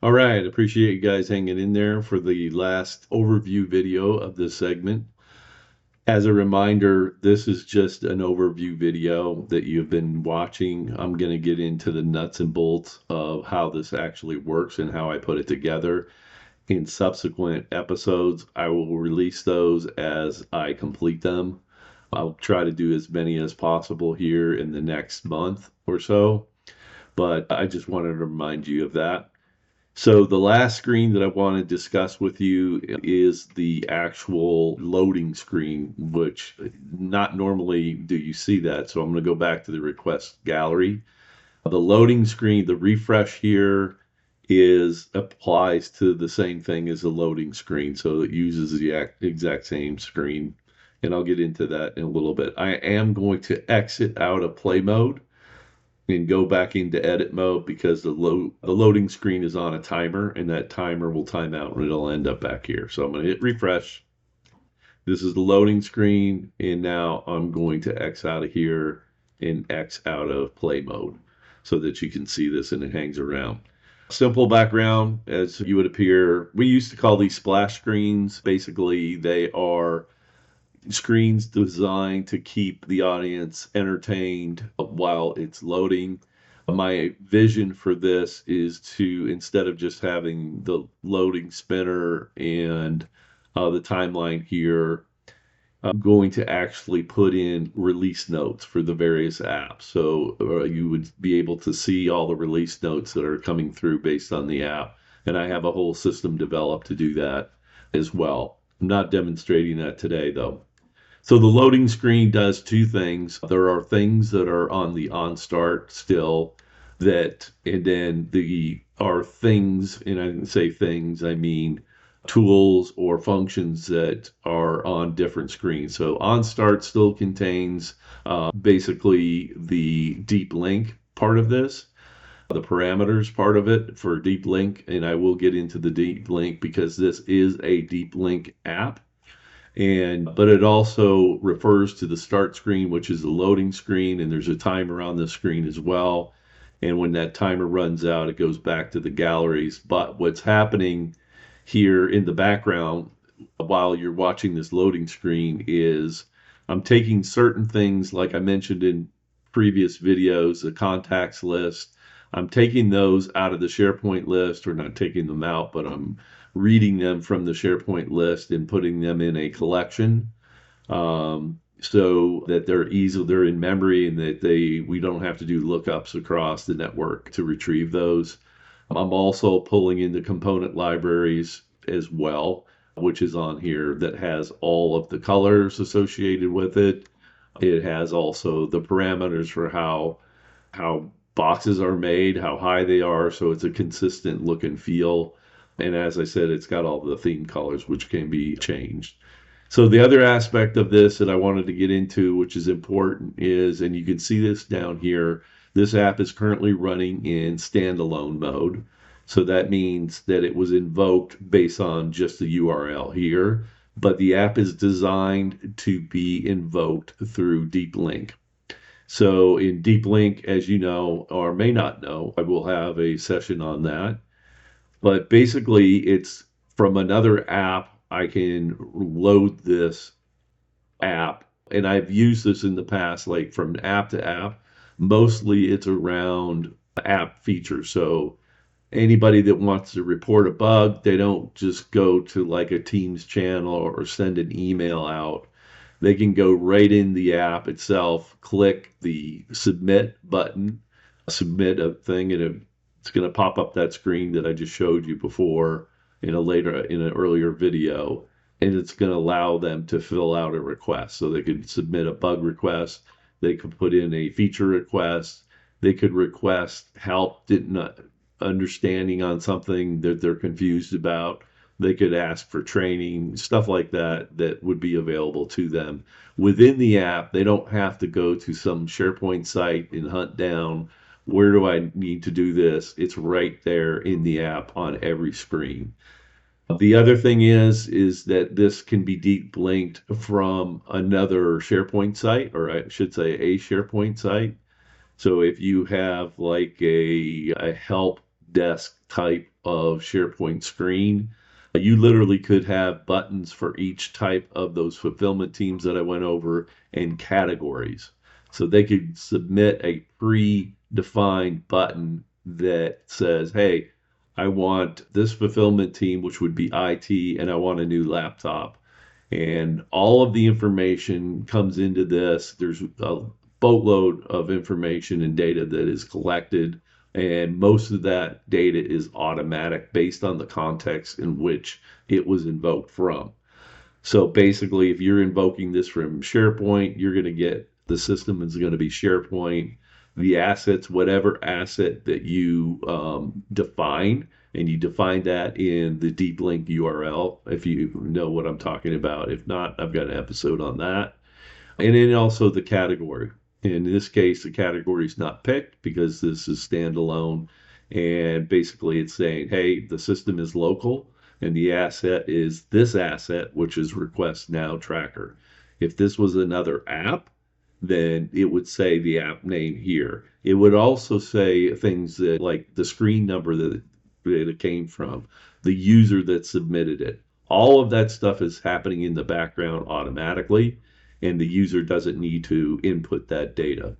All right, appreciate you guys hanging in there for the last overview video of this segment. As a reminder, this is just an overview video that you've been watching. I'm going to get into the nuts and bolts of how this actually works and how I put it together. In subsequent episodes, I will release those as I complete them. I'll try to do as many as possible here in the next month or so, but I just wanted to remind you of that. So the last screen that I want to discuss with you is the actual loading screen, which not normally do you see that. So I'm going to go back to the request gallery. The loading screen, the refresh here is applies to the same thing as the loading screen. So it uses the exact same screen. And I'll get into that in a little bit. I am going to exit out of play mode and go back into edit mode because the loading screen is on a timer, and that timer will time out and it'll end up back here. So I'm going to hit refresh. This is the loading screen, and now I'm going to X out of here and X out of play mode so that you can see this and it hangs around. Simple background as you would appear. We used to call these splash screens. Basically, they are screens designed to keep the audience entertained while it's loading. My vision for this is to, instead of just having the loading spinner and the timeline here, I'm going to actually put in release notes for the various apps. So you would be able to see all the release notes that are coming through based on the app. And I have a whole system developed to do that as well. I'm not demonstrating that today, though. So the loading screen does two things. There are things that are on the on start still and then the are things, and I didn't say things, I mean tools or functions that are on different screens. So on start still contains basically the deep link part of this, the parameters part of it for deep link, and I will get into the deep link because this is a deep link app. But it also refers to the start screen, which is the loading screen, and there's a timer on the screen as well. And when that timer runs out, it goes back to the galleries. But what's happening here in the background while you're watching this loading screen is I'm taking certain things, like I mentioned in previous videos, the contacts list. I'm taking those out of the SharePoint list, or not taking them out, but I'm reading them from the SharePoint list and putting them in a collection, so that they're in memory, and that we don't have to do lookups across the network to retrieve those. I'm also pulling in the component libraries as well, which is on here, that has all of the colors associated with it. It has also the parameters for how boxes are made, how high they are, so it's a consistent look and feel. And as I said, it's got all the theme colors, which can be changed. So the other aspect of this that I wanted to get into, which is important, is, and you can see this down here, this app is currently running in standalone mode. So that means that it was invoked based on just the URL here, but the app is designed to be invoked through Deep Link. So in Deep Link, as you know, or may not know, I will have a session on that. But basically, it's from another app. I can load this app, and I've used this in the past, like from app to app. Mostly it's around app features. So anybody that wants to report a bug, they don't just go to like a Teams channel or send an email out. They can go right in the app itself, click the submit button, submit a thing, and it's going to pop up that screen that I just showed you before in an earlier video, and it's going to allow them to fill out a request. So they could submit a bug request, they could put in a feature request, they could request help understanding on something that they're confused about. They could ask for training, stuff like that, that would be available to them within the app. They don't have to go to some SharePoint site and hunt down, where do I need to do this? It's right there in the app on every screen. The other thing is that this can be deep linked from another SharePoint site, or I should say a SharePoint site. So if you have like a help desk type of SharePoint screen. You literally could have buttons for each type of those fulfillment teams that I went over and categories. So they could submit a pre-defined button that says, hey, I want this fulfillment team, which would be IT, and I want a new laptop. And all of the information comes into this. There's a boatload of information and data that is collected, and most of that data is automatic based on the context in which it was invoked from. So basically, if you're invoking this from SharePoint, you're going to get the system is going to be SharePoint, the assets, whatever asset that you define, and you define that in the deep link URL, if you know what I'm talking about. If not, I've got an episode on that. And then also the category. In this case, the category is not picked because this is standalone. And basically, it's saying, hey, the system is local and the asset is this asset, which is Request Now Tracker. If this was another app, then it would say the app name here. It would also say things that, like the screen number that it came from, the user that submitted it. All of that stuff is happening in the background automatically, and the user doesn't need to input that data.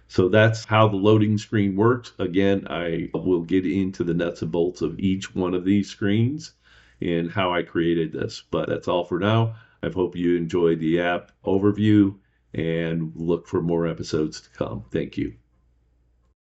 So that's how the loading screen works. Again, I will get into the nuts and bolts of each one of these screens and how I created this. But that's all for now. I hope you enjoyed the app overview and look for more episodes to come. Thank you.